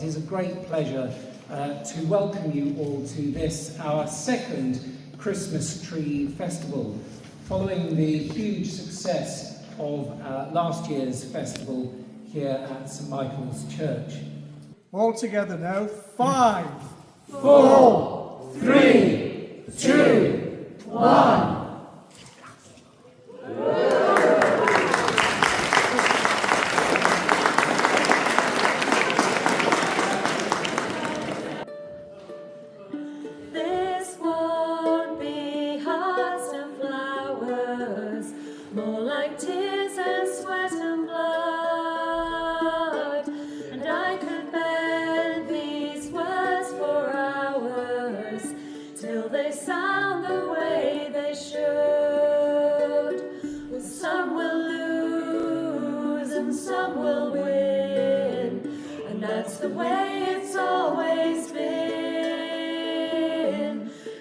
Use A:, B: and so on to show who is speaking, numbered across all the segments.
A: It is a great pleasure to welcome you all to this, our second Christmas Tree Festival, following the huge success of last year's festival here at St Michael's Church.
B: All together now, 5,
A: 4, 3, 2, 1.
C: This won't be hearts and flowers, more like tears and sweat and blood. And I could bear these words for hours, till they sound the way they should. Well, some will lose and some will win, and that's the way it's always been.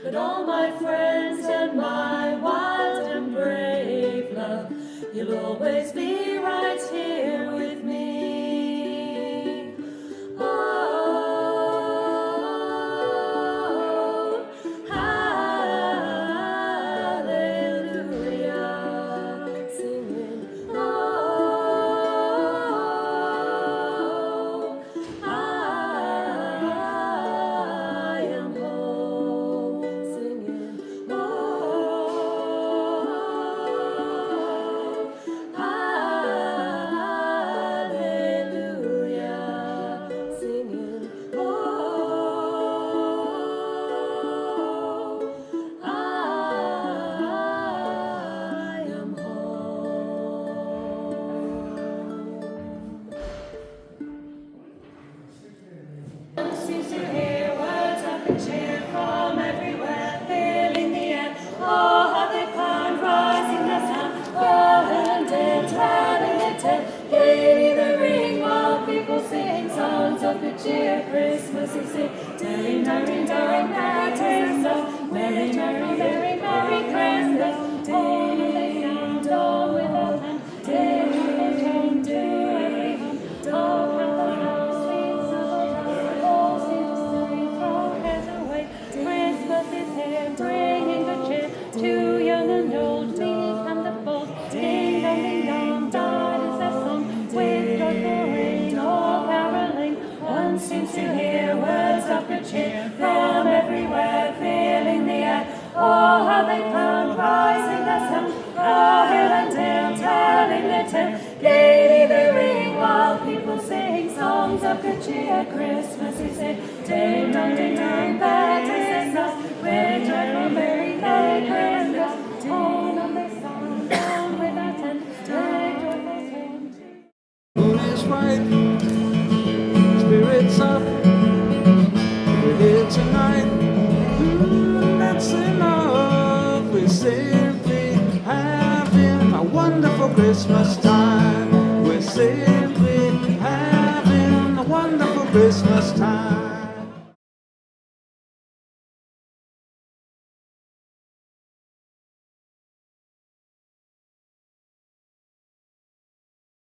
C: But all my friends and my wild and brave love, you'll always be right here with me. Oh, hallelujah, singing, oh, I am home, singing, oh, hallelujah, singing, oh, I am home. Seems to hear words of good cheer from everywhere, filling the air. Oh, how they climb, rising the sound. Oh, and then telling it tale. Gaily the ring while people sing songs of good cheer. Christmas Eve sing. Ding, dong, ding, dong, Merry Christmas. Merry, merry, merry, Merry Christmas. Ding, they sound all without end. Ding, they come to every home. Oh, how the house sweet all seems to throw cares away. Christmas is here, bringing good cheer to young and old, meek and the bold. Ding dong, that is their song. With joyful ring, all caroling, one seems to hear words of good cheer from everywhere, filling the air. Oh, how they pound, rising their sound. Oh, hill and dale, telling their tale. Gaily they ring while people sing songs of good cheer. Christmas Eve say, ding dong, that is their song. With joyful merry Christmas. Tone on their song, down without end. Take joyful tone.
D: Moon is right, spirits up, we're here tonight. That's enough. We're simply having a wonderful Christmas time. We're simply having a wonderful Christmas time.